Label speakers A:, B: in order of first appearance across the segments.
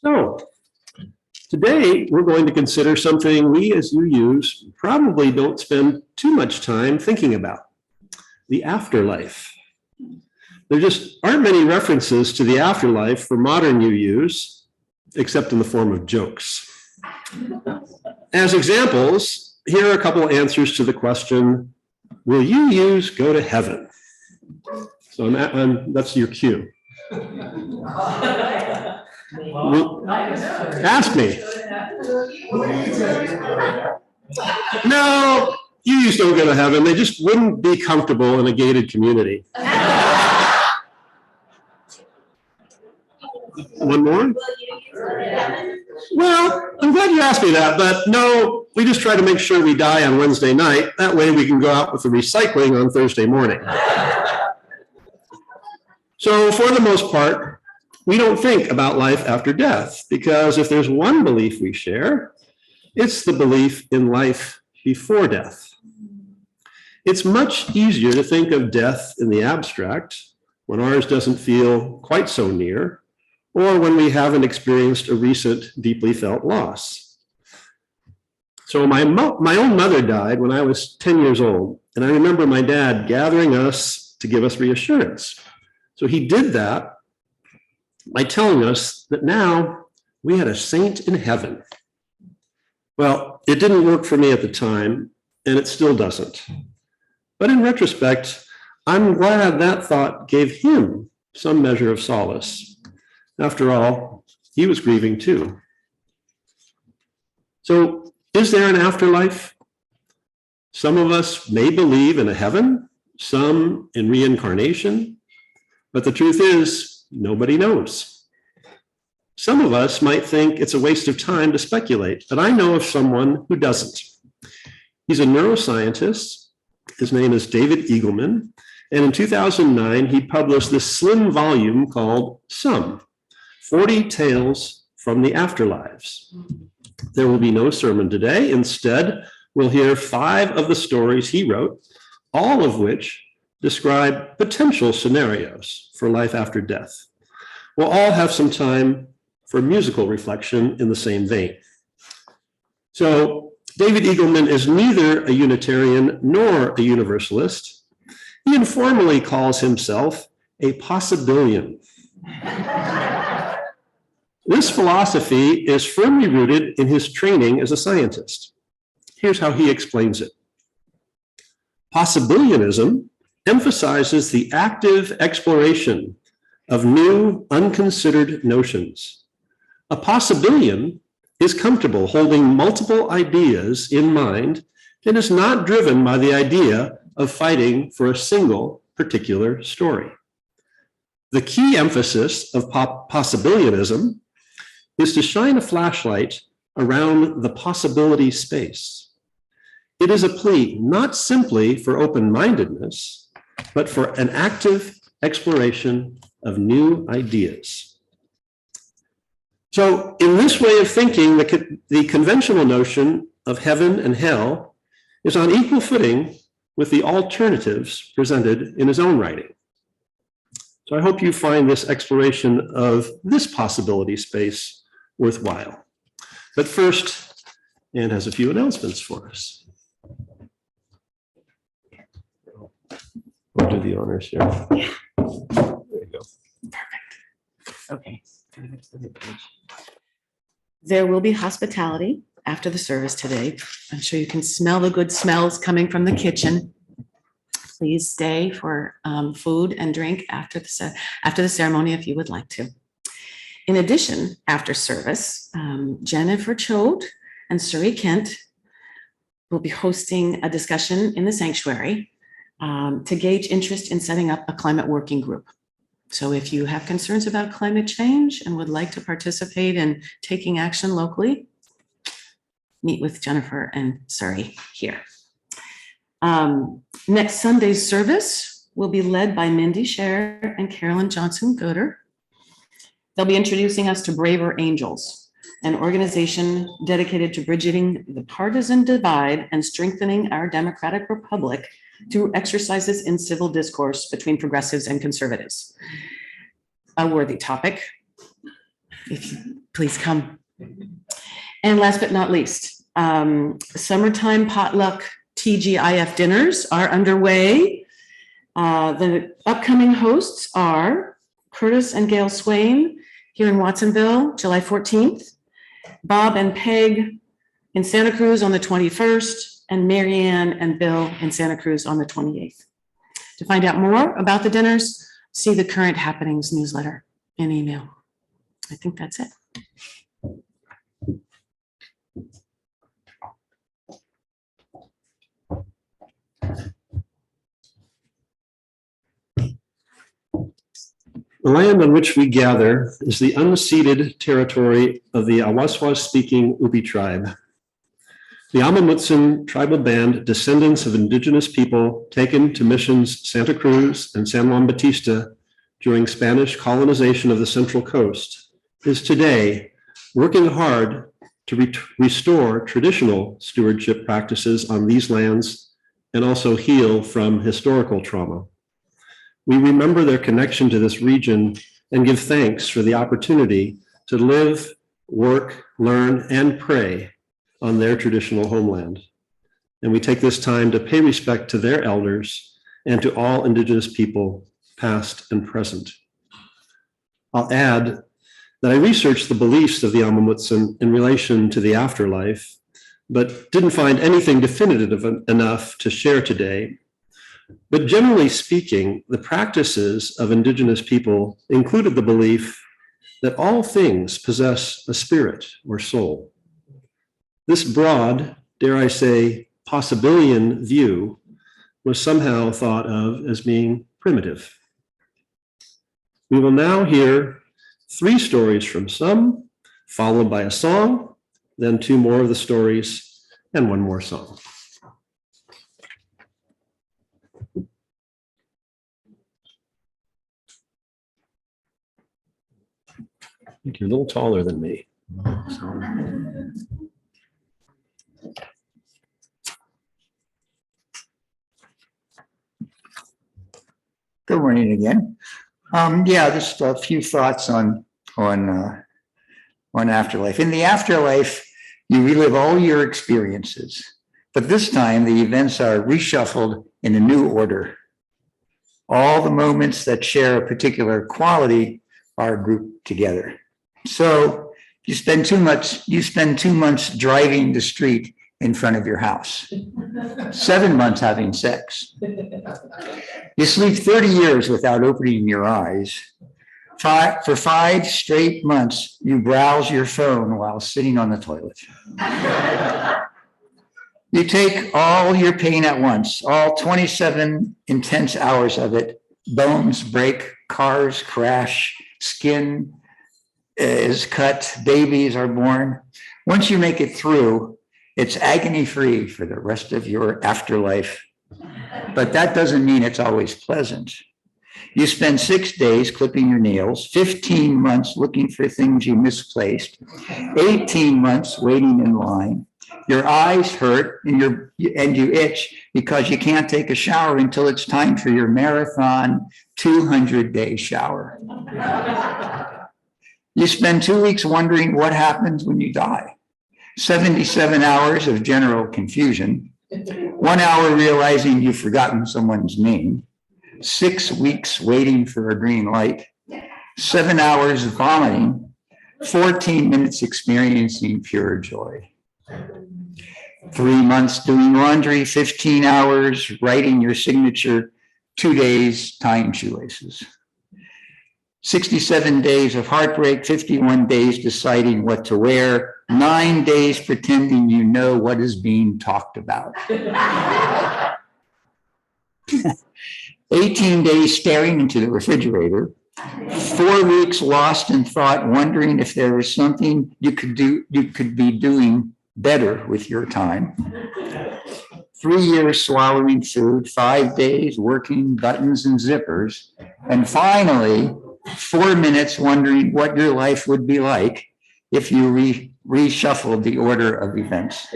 A: So today we're going to consider something we as UUs probably don't spend too much time thinking about: the afterlife. There just aren't many references to the afterlife for modern UUs, except in the form of jokes. As examples, here are a couple answers to the question, will UUs go to heaven? So that's your cue. Ask me. No, UUs don't go to heaven. They just wouldn't be comfortable in a gated community. One more? Well, I'm glad you asked me that, but no, we just try to make sure we die on Wednesday night. That way we can go out with the recycling on Thursday morning. So for the most part, we don't think about life after death, because if there's one belief we share, it's the belief in life before death. It's much easier to think of death in the abstract when ours doesn't feel quite so near, or when we haven't experienced a recent deeply felt loss. So my own mother died when I was 10 years old, and I remember my dad gathering us to give us reassurance. So he did that by telling us that now we had a saint in heaven. Well, it didn't work for me at the time, and it still doesn't. But in retrospect, I'm glad that thought gave him some measure of solace. After all, he was grieving too. So, is there an afterlife? Some of us may believe in a heaven, some in reincarnation, but the truth is, nobody knows. Some of us might think it's a waste of time to speculate, but I know of someone who doesn't. He's a neuroscientist. His name is David Eagleman, and in 2009, he published this slim volume called Some: 40 Tales from the Afterlives. There will be no sermon today. Instead, we'll hear 5 of the stories he wrote, all of which describe potential scenarios for life after death. We'll all have some time for musical reflection in the same vein. So, David Eagleman is neither a Unitarian nor a Universalist. He informally calls himself a possibilian. This philosophy is firmly rooted in his training as a scientist. Here's how he explains it. Possibilianism emphasizes the active exploration of new, unconsidered notions. A possibilian is comfortable holding multiple ideas in mind and is not driven by the idea of fighting for a single particular story. The key emphasis of possibilianism is to shine a flashlight around the possibility space. It is a plea not simply for open-mindedness, but for an active exploration of new ideas. So in this way of thinking, the conventional notion of heaven and hell is on equal footing with the alternatives presented in his own writing. So I hope you find this exploration of this possibility space worthwhile. But first, Anne has a few announcements for us. We'll do the honors here.
B: Yeah.
A: There you go.
B: Perfect. Okay. There will be hospitality after the service today. I'm sure you can smell the good smells coming from the kitchen. Please stay for food and drink after the ceremony if you would like to. In addition, after service, Jennifer Choate and Surrey Kent will be hosting a discussion in the sanctuary to gauge interest in setting up a climate working group. So if you have concerns about climate change and would like to participate in taking action locally, meet with Jennifer and Surrey here. Next Sunday's service will be led by Mindy Scher and Carolyn Johnson-Gooder. They'll be introducing us to Braver Angels, an organization dedicated to bridging the partisan divide and strengthening our democratic republic through exercises in civil discourse between progressives and conservatives. A worthy topic. Please come. And last but not least, summertime potluck TGIF dinners are underway. The upcoming hosts are Curtis and Gail Swain here in Watsonville, July 14th, Bob and Peg in Santa Cruz on the 21st, and Marianne and Bill in Santa Cruz on the 28th. To find out more about the dinners, see the Current Happenings newsletter and email. I think that's it.
A: The land on which we gather is the unceded territory of the Awaswas-speaking Upi tribe. The Amamutsan tribal band, descendants of indigenous people taken to missions Santa Cruz and San Juan Bautista during Spanish colonization of the Central Coast, is today working hard to restore traditional stewardship practices on these lands and also heal from historical trauma. We remember their connection to this region and give thanks for the opportunity to live, work, learn, and pray on their traditional homeland. And we take this time to pay respect to their elders and to all Indigenous people, past and present. I'll add that I researched the beliefs of the Amamutsan in relation to the afterlife, but didn't find anything definitive enough to share today. But generally speaking, the practices of Indigenous people included the belief that all things possess a spirit or soul. This broad, dare I say, possibilian view was somehow thought of as being primitive. We will now hear 3 stories from some, followed by a song, then 2 more of the stories, and 1 more song. I think you're a little taller than me.
C: Good morning again. Just a few thoughts on afterlife. In the afterlife, you relive all your experiences, but this time the events are reshuffled in a new order. All the moments that share a particular quality are grouped together. So you spend 2 months driving the street in front of your house, 7 months having sex. You sleep 30 years without opening your eyes. For 5 straight months, you browse your phone while sitting on the toilet. You take all your pain at once, all 27 intense hours of it. Bones break, cars crash, skin is cut, babies are born. Once you make it through, it's agony-free for the rest of your afterlife. But that doesn't mean it's always pleasant. You spend 6 days clipping your nails, 15 months looking for things you misplaced, 18 months waiting in line. Your eyes hurt and you itch because you can't take a shower until it's time for your marathon 200-day shower. You spend 2 weeks wondering what happens when you die. 77 hours of general confusion, 1 hour realizing you've forgotten someone's name, 6 weeks waiting for a green light, 7 hours vomiting, 14 minutes experiencing pure joy. 3 months doing laundry, 15 hours writing your signature, 2 days tying shoelaces. 67 days of heartbreak, 51 days deciding what to wear, 9 days pretending you know what is being talked about. 18 days staring into the refrigerator, 4 weeks lost in thought, wondering if there was something you could be doing better with your time. 3 years swallowing food, 5 days working buttons and zippers, and finally, 4 minutes wondering what your life would be like if you reshuffled the order of events.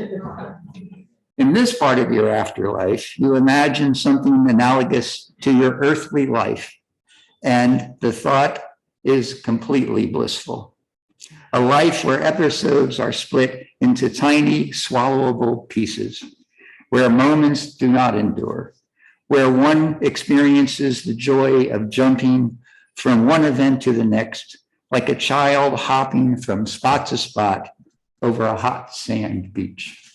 C: In this part of your afterlife, you imagine something analogous to your earthly life, and the thought is completely blissful. A life where episodes are split into tiny, swallowable pieces, where moments do not endure, where one experiences the joy of jumping from one event to the next, like a child hopping from spot to spot over a hot sand beach.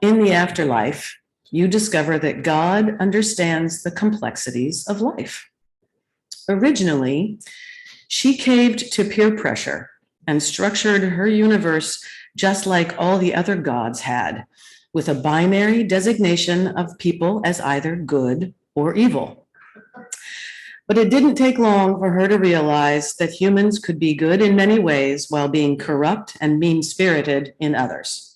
B: In the afterlife, you discover that God understands the complexities of life. Originally, she caved to peer pressure and structured her universe just like all the other gods had, with a binary designation of people as either good or evil. But it didn't take long for her to realize that humans could be good in many ways while being corrupt and mean-spirited in others.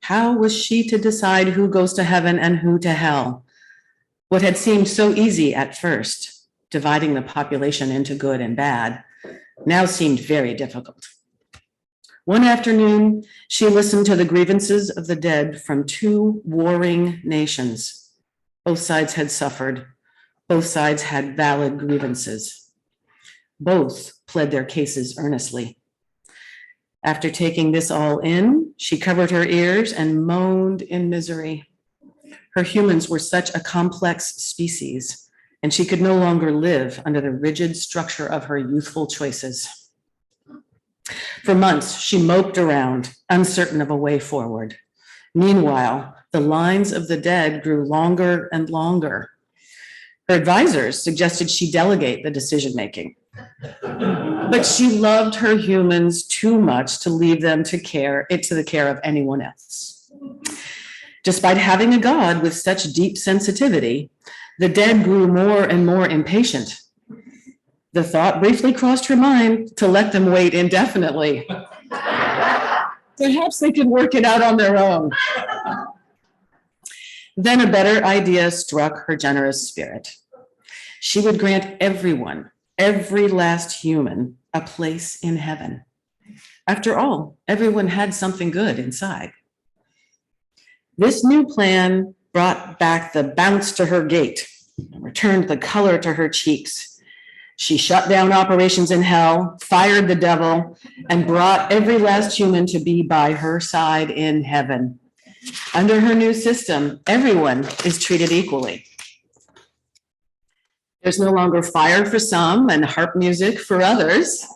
B: How was she to decide who goes to heaven and who to hell? What had seemed so easy at first, dividing the population into good and bad, now seemed very difficult. One afternoon, she listened to the grievances of the dead from two warring nations. Both sides had suffered. Both sides had valid grievances. Both pled their cases earnestly. After taking this all in, she covered her ears and moaned in misery. Her humans were such a complex species, and she could no longer live under the rigid structure of her youthful choices. For months, she moped around, uncertain of a way forward. Meanwhile, the lines of the dead grew longer and longer. Her advisors suggested she delegate the decision-making. But she loved her humans too much to leave them to the care of anyone else. Despite having a God with such deep sensitivity, the dead grew more and more impatient. The thought briefly crossed her mind to let them wait indefinitely. Perhaps they could work it out on their own. Then a better idea struck her generous spirit. She would grant everyone, every last human, a place in heaven. After all, everyone had something good inside. This new plan brought back the bounce to her gait, returned the color to her cheeks. She shut down operations in hell, fired the devil, and brought every last human to be by her side in heaven. Under her new system, everyone is treated equally. There's no longer fire for some and harp music for others.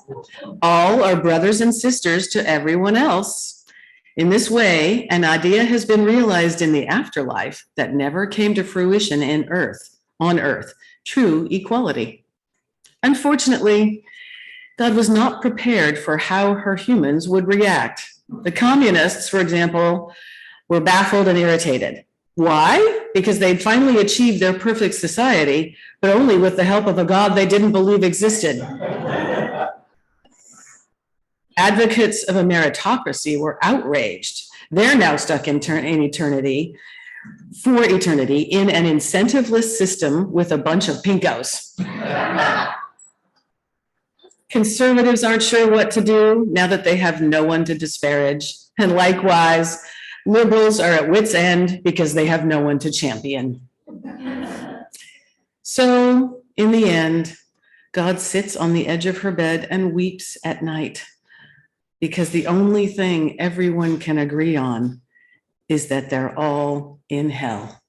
B: All are brothers and sisters to everyone else. In this way, an idea has been realized in the afterlife that never came to fruition on earth, true equality. Unfortunately, God was not prepared for how her humans would react. The communists, for example, were baffled and irritated. Why? Because they'd finally achieved their perfect society, but only with the help of a God they didn't believe existed. Advocates of a meritocracy were outraged. They're now stuck in eternity in an incentiveless system with a bunch of pinkos. Conservatives aren't sure what to do now that they have no one to disparage. And likewise, liberals are at wit's end because they have no one to champion. So, in the end, God sits on the edge of her bed and weeps at night because the only thing everyone can agree on is that they're all in hell.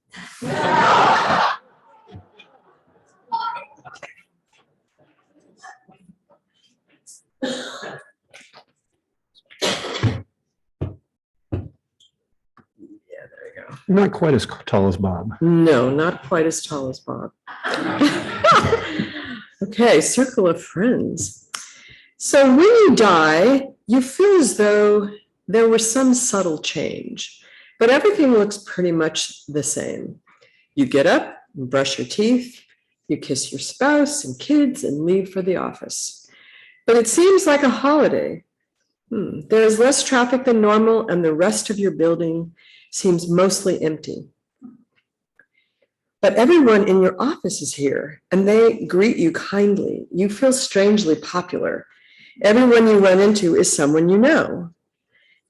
D: Not quite as tall as Bob.
E: No, not quite as tall as Bob. Okay, circle of friends. So when you die, you feel as though there was some subtle change, but everything looks pretty much the same. You get up, and brush your teeth, you kiss your spouse and kids and leave for the office. But it seems like a holiday. There is less traffic than normal and the rest of your building seems mostly empty. But everyone in your office is here and they greet you kindly. You feel strangely popular. Everyone you run into is someone you know.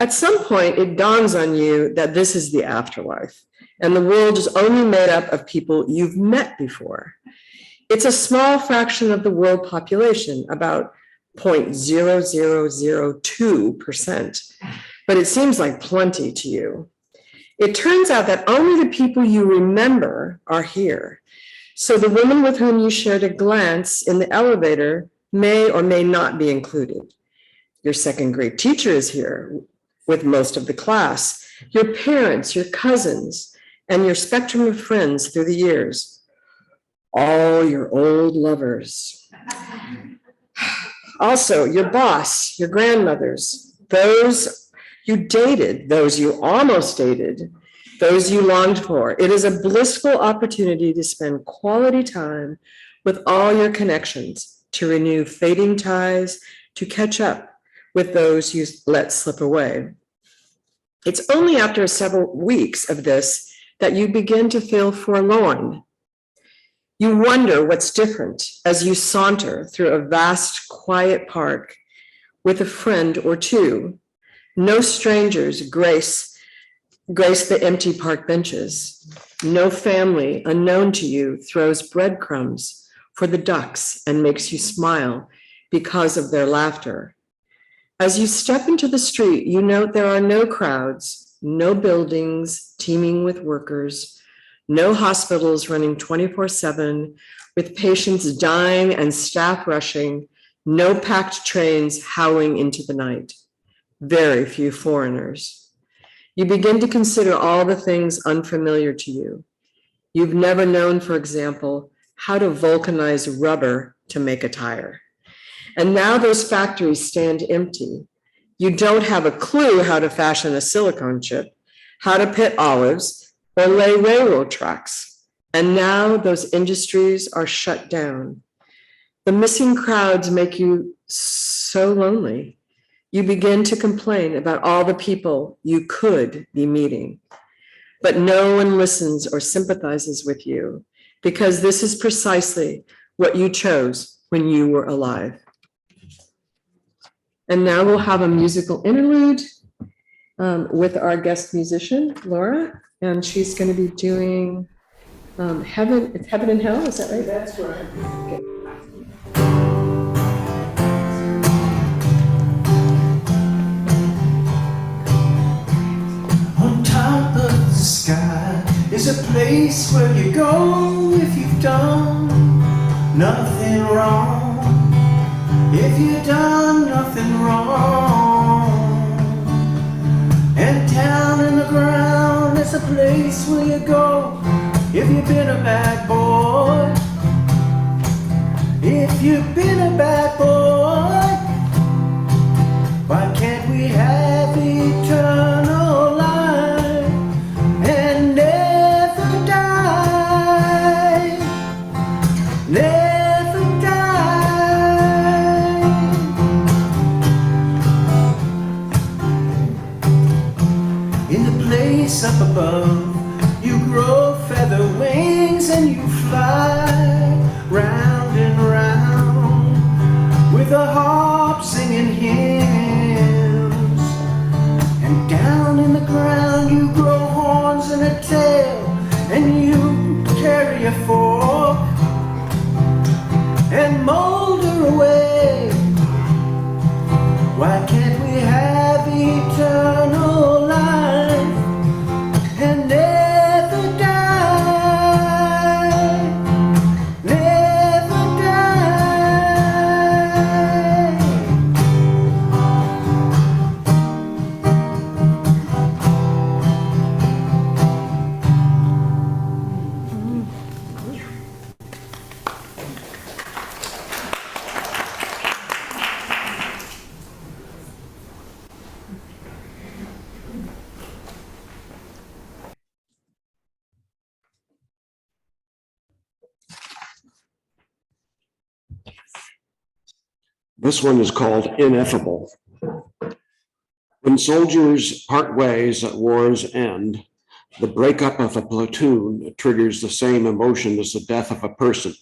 E: At some point, it dawns on you that this is the afterlife and the world is only made up of people you've met before. It's a small fraction of the world population, about 0.0002%, but it seems like plenty to you. It turns out that only the people you remember are here. So the woman with whom you shared a glance in the elevator may or may not be included. Your second grade teacher is here with most of the class, your parents, your cousins, and your spectrum of friends through the years. All your old lovers. Also, your boss, your grandmothers, those you dated, those you almost dated, those you longed for. It is a blissful opportunity to spend quality time with all your connections, to renew fading ties, to catch up with those you let slip away. It's only after several weeks of this that you begin to feel forlorn. You wonder what's different as you saunter through a vast, quiet park with a friend or two. No strangers grace the empty park benches. No family unknown to you throws breadcrumbs for the ducks and makes you smile because of their laughter. As you step into the street, you note there are no crowds, no buildings teeming with workers, no hospitals running 24/7 with patients dying and staff rushing, no packed trains howling into the night. Very few foreigners. You begin to consider all the things unfamiliar to you. You've never known, for example, how to vulcanize rubber to make a tire. And now those factories stand empty. You don't have a clue how to fashion a silicone chip, how to pit olives, or lay railroad tracks. And now those industries are shut down. The missing crowds make you so lonely. You begin to complain about all the people you could be meeting. But no one listens or sympathizes with you because this is precisely what you chose when you were alive. And now we'll have a musical interlude with our guest musician, Laura, and she's going to be doing Heaven and Hell, is that right? That's right. Okay.
D: On top of the sky is a place where you go if you've done nothing wrong. If you've done nothing wrong. And down in the ground is a place where you go if you've been a bad boy. If you've been a bad boy, why can't we have eternal life and never die? Never die. In the place up above, you grow feather wings and you fly round and round with a harp singing hymns. And down in the ground you grow horns and a tail, and you carry a fork and molder away. Why can't we have eternal life and never die? Never die.
A: This one is called Ineffable. When soldiers part ways at war's end,
F: The breakup of a platoon triggers the same emotion as the death of a person.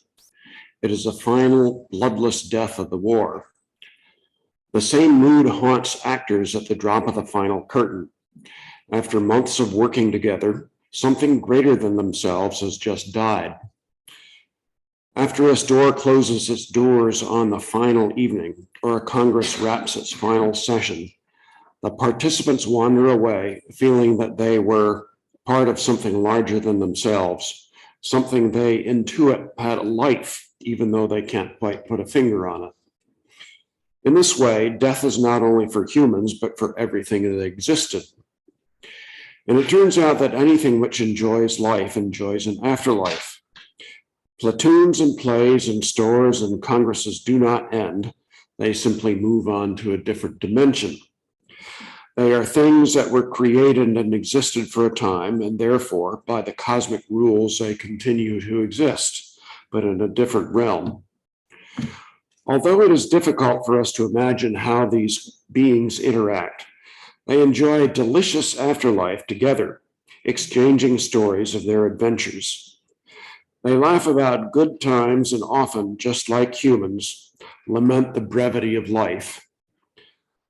F: It is the final bloodless death of the war. The same mood haunts actors at the drop of the final curtain. After months of working together, something greater than themselves has just died. After a store closes its doors on the final evening, or a Congress wraps its final session, the participants wander away feeling that they were part of something larger than themselves, something they intuit had a life, even though they can't quite put a finger on it. In this way, death is not only for humans, but for everything that existed. And it turns out that anything which enjoys life enjoys an afterlife. Platoons and plays and stores and congresses do not end. They simply move on to a different dimension. They are things that were created and existed for a time, and therefore, by the cosmic rules, they continue to exist, but in a different realm. Although it is difficult for us to imagine how these beings interact, they enjoy a delicious afterlife together, exchanging stories of their adventures. They laugh about good times and often, just like humans, lament the brevity of life.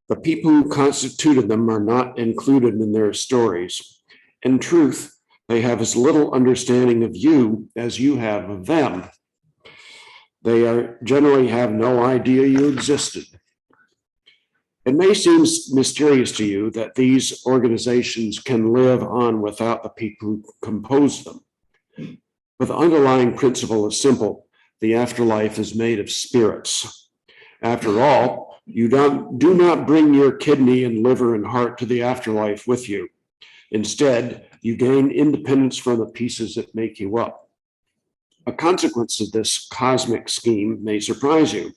F: The people who constituted them are not included in their stories. In truth, they have as little understanding of you as you have of them. They generally have no idea you existed. It may seem mysterious to you that these organizations can live on without the people who compose them. But the underlying principle is simple. The afterlife is made of spirits. After all, you do not bring your kidney and liver and heart to the afterlife with you. Instead, you gain independence from the pieces that make you up. A consequence of this cosmic scheme may surprise you.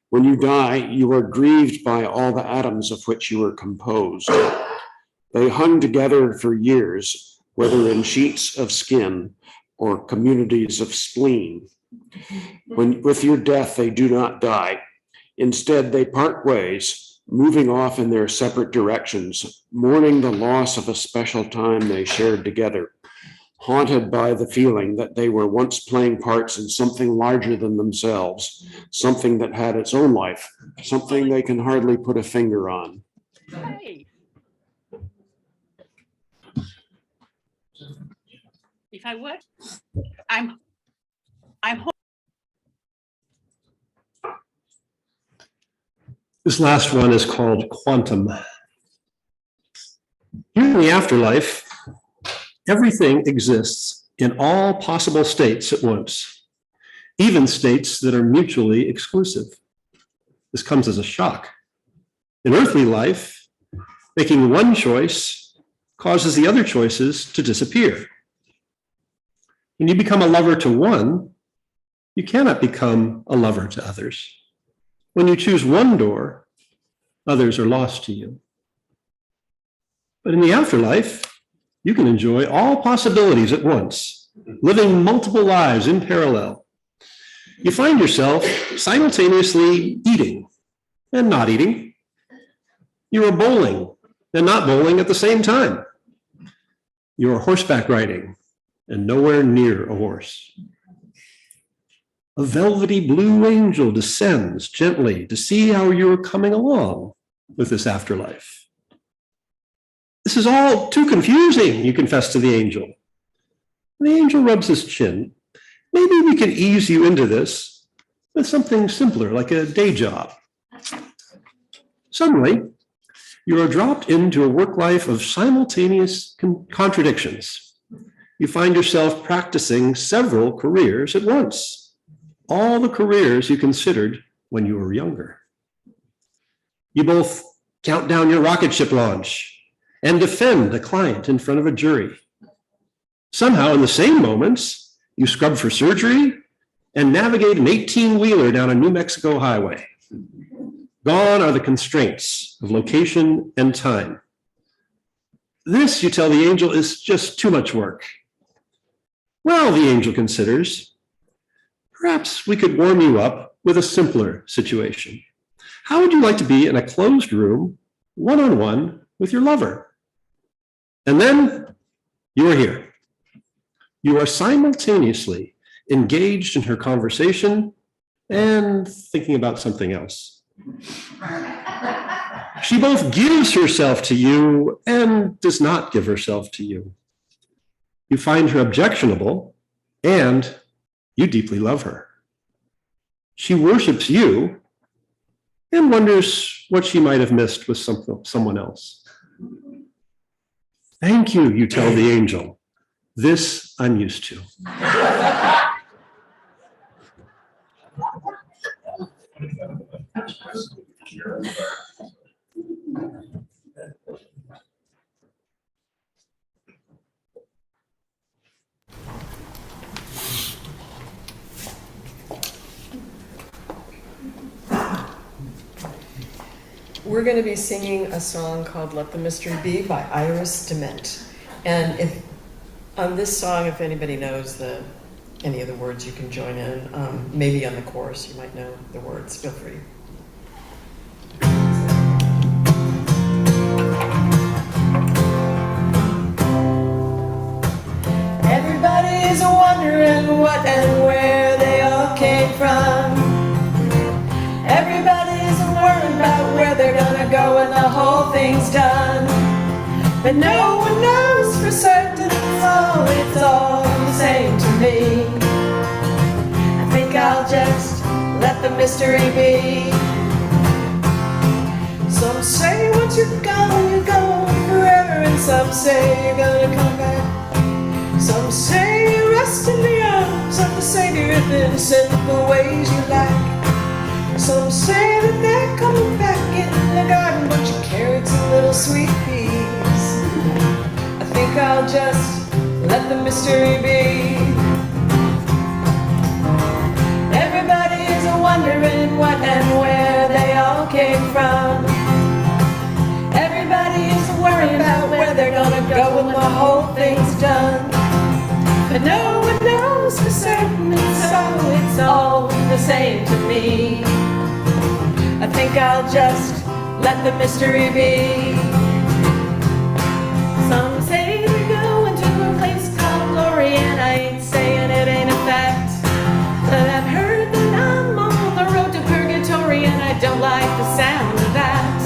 F: When you die, you are grieved by all the atoms of which you are composed. They hung together for years, whether in sheets of skin or communities of spleen. With your death, they do not die. Instead, they part ways, moving off in their separate directions, mourning the loss of a special time they shared together, haunted by the feeling that they were once playing parts in something larger than themselves, something that had its own life, something they can hardly put a finger on.
G: Hey. If I would, I'm
A: This last one is called quantum. Here in the afterlife, everything exists in all possible states at once, even states that are mutually exclusive. This comes as a shock. In earthly life, making one choice causes the other choices to disappear. When you become a lover to one, you cannot become a lover to others. When you choose one door, others are lost to you. But in the afterlife, you can enjoy all possibilities at once, living multiple lives in parallel. You find yourself simultaneously eating and not eating. You are bowling and not bowling at the same time. You are horseback riding and nowhere near a horse. A velvety blue angel descends gently to see how you're coming along with this afterlife. This is all too confusing, you confess to the angel. The angel rubs his chin. Maybe we can ease you into this with something simpler, like a day job. Suddenly, you are dropped into a work life of simultaneous contradictions. You find yourself practicing several careers at once. All the careers you considered when you were younger. You both count down your rocket ship launch and defend a client in front of a jury. Somehow, in the same moments, you scrub for surgery and navigate an 18-wheeler down a New Mexico highway. Gone are the constraints of location and time. This, you tell the angel, is just too much work. Well, the angel considers, perhaps we could warm you up with a simpler situation. How would you like to be in a closed room, one-on-one with your lover? And then You are here. You are simultaneously engaged in her conversation and thinking about something else. She both gives herself to you and does not give herself to you. You find her objectionable and you deeply love her. She worships you and wonders what she might have missed with someone else. Thank you, you tell the angel. This I'm used to.
E: We're going to be singing a song called Let the Mystery Be by Iris Dement. And if on this song, if anybody knows any of the words, you can join in. Maybe on the chorus, you might know the words. Feel free.
D: Everybody's wondering what and where they all came from. Everybody's worried about where they're gonna go when the whole thing's done. But no one knows for certain, it's all the same to me. I think I'll just let the mystery be. Some say once you're gone forever, and some say you're gonna come back. Some say you rest in the arms of the Savior in simple ways you like. Some say that they're coming back in the garden, but you carrots and little sweet peas. I think I'll just let the mystery be. Everybody's wondering what and where they all came from. Everybody's worried about where they're gonna go when the whole thing's done. But no one knows for certain, so it's all the same to me. I think I'll just let the mystery be. Some say they're going to a place called glory, and I ain't saying it ain't a fact. But I've heard that I'm on the road to purgatory, and I don't like the sound of that.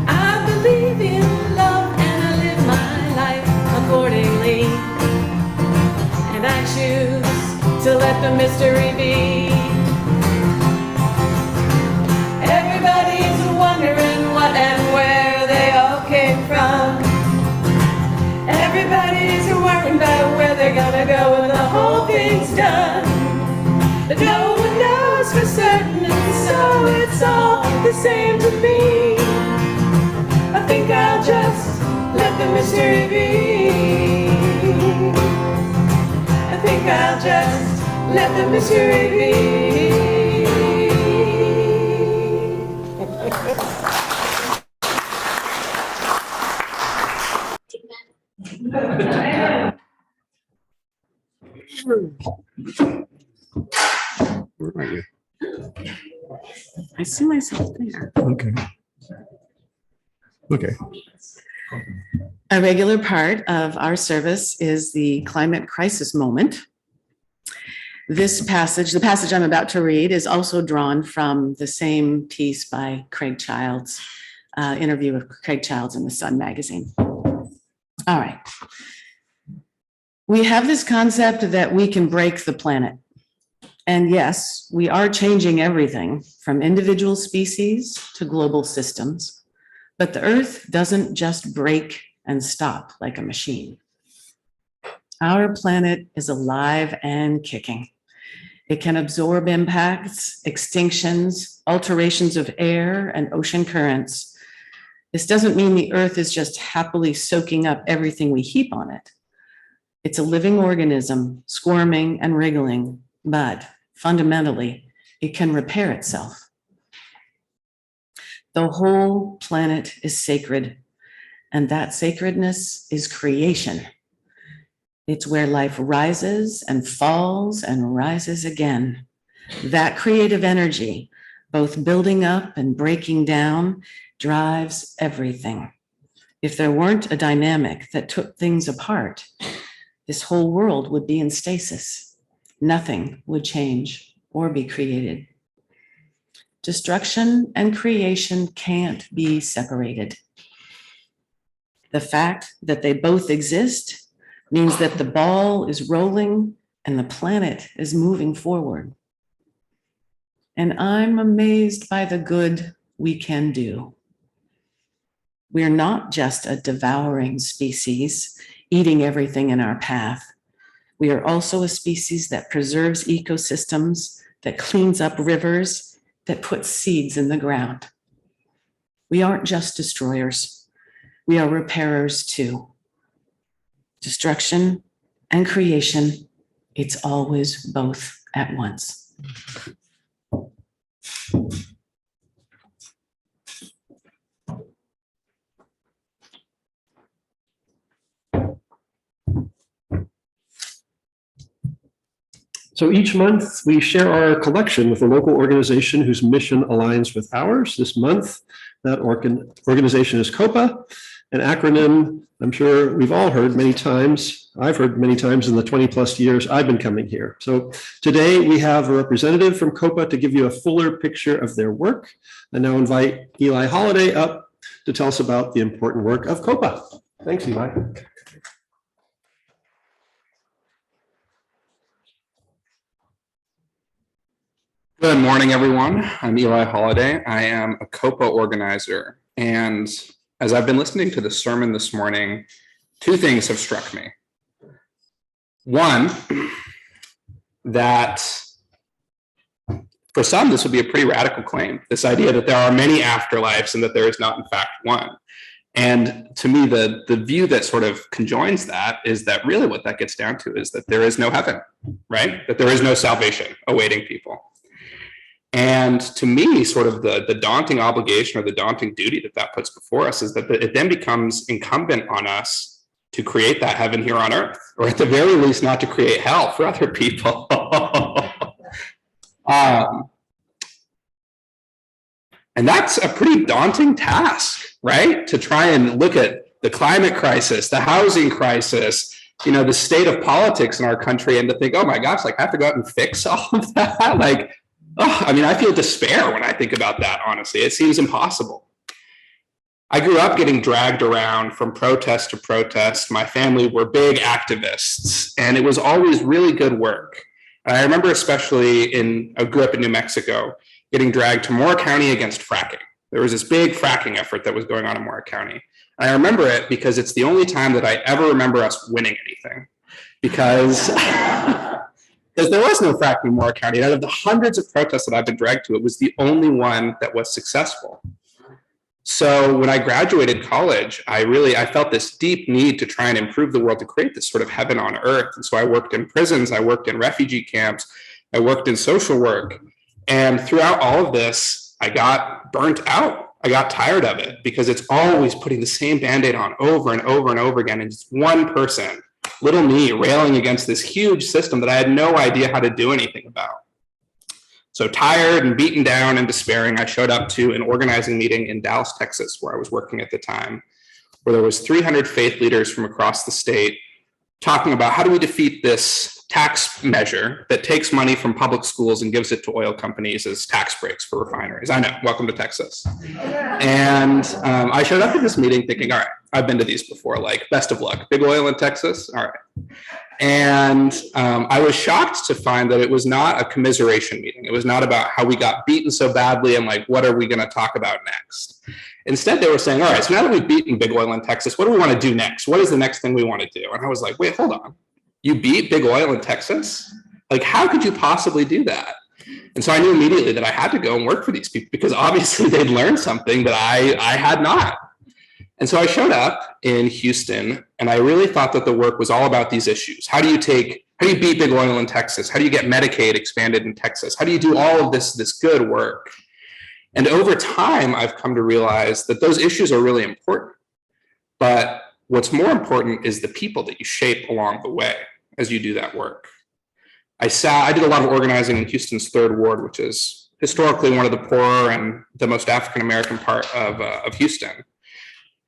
D: I believe in love, and I live my life accordingly. And I choose to let the mystery be. Everybody's wondering what and where they all came from. Everybody's worried about where they're gonna go when the whole thing's done. But no one knows for certain, and so it's all the same to me. I think I'll just let the mystery be. I think I'll just let the mystery be.
A: Where are you?
B: I see myself there.
A: Okay. Okay.
B: A regular part of our service is the climate crisis moment. This passage, the passage I'm about to read, is also drawn from the same piece by Craig Childs, interview with Craig Childs in the Sun magazine. All right. We have this concept that we can break the planet. And yes, we are changing everything from individual species to global systems. But the Earth doesn't just break and stop like a machine. Our planet is alive and kicking. It can absorb impacts, extinctions, alterations of air and ocean currents. This doesn't mean the Earth is just happily soaking up everything we heap on it. It's a living organism, squirming and wriggling, but fundamentally, it can repair itself. The whole planet is sacred, and that sacredness is creation. It's where life rises and falls and rises again. That creative energy, both building up and breaking down, drives everything. If there weren't a dynamic that took things apart, this whole world would be in stasis. Nothing would change or be created. Destruction and creation can't be separated. The fact that they both exist means that the ball is rolling and the planet is moving forward. And I'm amazed by the good we can do. We're not just a devouring species, eating everything in our path. We are also a species that preserves ecosystems, that cleans up rivers, that puts seeds in the ground. We aren't just destroyers. We are repairers too. Destruction and creation, it's always both at once.
A: So each month we share our collection with a local organization whose mission aligns with ours. This month, that organization is COPA, an acronym I'm sure we've all heard many times. I've heard many times in the 20 plus years I've been coming here. So today we have a representative from COPA to give you a fuller picture of their work. I now invite Eli Holiday up to tell us about the important work of COPA. Thanks, Eli.
H: Good morning, everyone. I'm Eli Holiday. I am a COPA organizer. And as I've been listening to the sermon this morning, two things have struck me. One, that for some, this would be a pretty radical claim, this idea that there are many afterlives and that there is not, in fact, one. And to me, the view that sort of conjoins that is that really what that gets down to is that there is no heaven, right? That there is no salvation awaiting people. And to me, sort of the daunting obligation or the daunting duty that puts before us is that it then becomes incumbent on us to create that heaven here on earth, or at the very least, not to create hell for other people. And that's a pretty daunting task, right? To try and look at the climate crisis, the housing crisis, the state of politics in our country, and to think, oh my gosh, like I have to go out and fix all of that. Like, oh, I feel despair when I think about that, honestly. It seems impossible. I grew up getting dragged around from protest to protest. My family were big activists, and it was always really good work. And I remember especially I grew up in New Mexico, getting dragged to Moore County against fracking. There was this big fracking effort that was going on in Moore County. And I remember it because it's the only time that I ever remember us winning anything. Because there was no fracking in Moore County. Out of the hundreds of protests that I've been dragged to, it was the only one that was successful. So when I graduated college, I felt this deep need to try and improve the world, to create this sort of heaven on earth. And so I worked in prisons, I worked in refugee camps, I worked in social work. And throughout all of this, I got burnt out. I got tired of it because it's always putting the same Band-Aid on over and over and over again. And it's one person, little me, railing against this huge system that I had no idea how to do anything about. So tired and beaten down and despairing, I showed up to an organizing meeting in Dallas, Texas, where I was working at the time, where there was 300 faith leaders from across the state talking about how do we defeat this tax measure that takes money from public schools and gives it to oil companies as tax breaks for refineries. I know, welcome to Texas. And I showed up at this meeting thinking, all right, I've been to these before, like best of luck, big oil in Texas, all right. And I was shocked to find that it was not a commiseration meeting. It was not about how we got beaten so badly and like, what are we gonna talk about next? Instead, they were saying, all right, so now that we've beaten big oil in Texas, what do we wanna do next? What is the next thing we wanna do? And I was like, wait, hold on. You beat big oil in Texas? Like, how could you possibly do that? And so I knew immediately that I had to go and work for these people because obviously they'd learned something that I had not. And so I showed up in Houston and I really thought that the work was all about these issues. How do you beat big oil in Texas? How do you get Medicaid expanded in Texas? How do you do all of this good work? And over time, I've come to realize that those issues are really important. But what's more important is the people that you shape along the way as you do that work. I did a lot of organizing in Houston's 3rd Ward, which is historically one of the poorer and the most African-American part of Houston.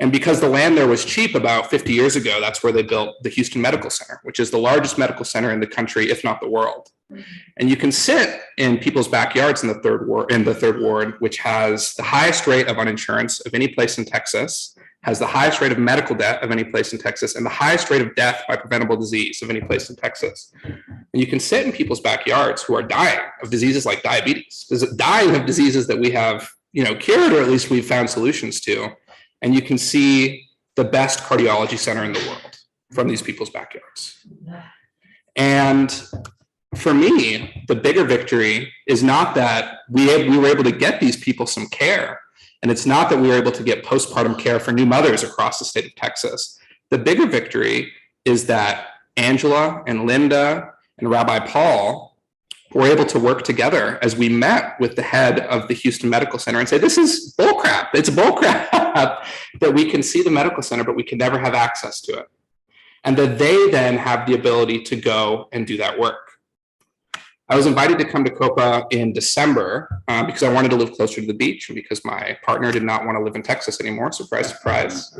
H: And because the land there was cheap about 50 years ago, that's where they built the Houston Medical Center, which is the largest medical center in the country, if not the world. And you can sit in people's backyards in the third ward, which has the highest rate of uninsurance of any place in Texas, has the highest rate of medical debt of any place in Texas, and the highest rate of death by preventable disease of any place in Texas. And you can sit in people's backyards who are dying of diseases like diabetes, dying of diseases that we have, cured, or at least we've found solutions to. And you can see the best cardiology center in the world from these people's backyards. And for me, the bigger victory is not that we were able to get these people some care. And it's not that we were able to get postpartum care for new mothers across the state of Texas. The bigger victory is that Angela and Linda and Rabbi Paul were able to work together as we met with the head of the Houston Medical Center and say, this is bullcrap. It's bullcrap that we can see the medical center, but we can never have access to it. And that they then have the ability to go and do that work. I was invited to come to Copa in December because I wanted to live closer to the beach and because my partner did not want to live in Texas anymore. Surprise, surprise.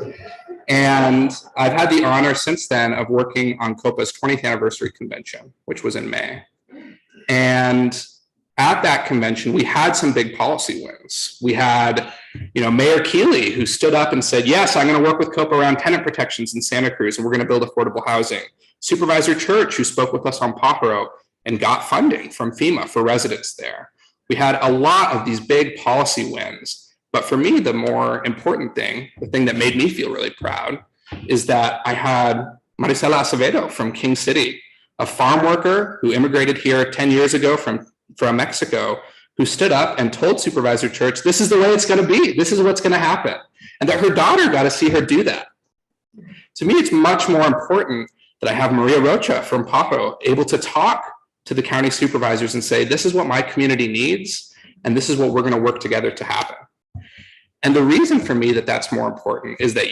H: And I've had the honor since then of working on Copa's 20th anniversary convention, which was in May. And at that convention, we had some big policy wins. We had, Mayor Keeley, who stood up and said, yes, I'm going to work with Copa around tenant protections in Santa Cruz, and we're going to build affordable housing. Supervisor Church, who spoke with us on Pajaro and got funding from FEMA for residents there. We had a lot of these big policy wins. But for me, the more important thing, the thing that made me feel really proud, is that I had Marisela Acevedo from King City, a farm worker who immigrated here 10 years ago from Mexico, who stood up and told Supervisor Church, this is the way it's going to be. This is what's going to happen. And that her daughter got to see her do that. To me, it's much more important that I have Maria Rocha from Pajo able to talk to the county supervisors and say, this is what my community needs, and this is what we're going to work together to happen. And the reason for me that that's more important is that,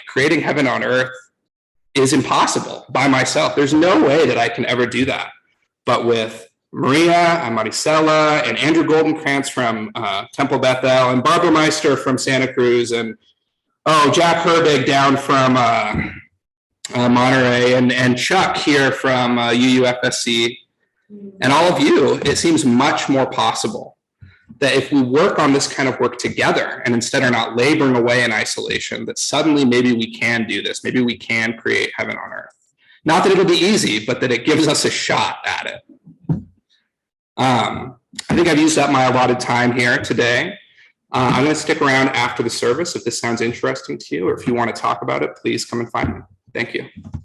H: creating heaven on earth is impossible by myself. There's no way that I can ever do that. But with Maria and Marisela and Andrew Goldenkrantz from Temple Bethel and Barbara Meister from Santa Cruz and Jack Herbig down from Monterey and Chuck here from UUFSCC and all of you, it seems much more possible that if we work on this kind of work together and instead are not laboring away in isolation, that suddenly maybe we can do this. Maybe we can create heaven on earth. Not that it'll be easy, but that it gives us a shot at it. I think I've used up my allotted time here today. I'm going to stick around after the service if this sounds interesting to you, or if you want to talk about it, please come and find me. Thank you.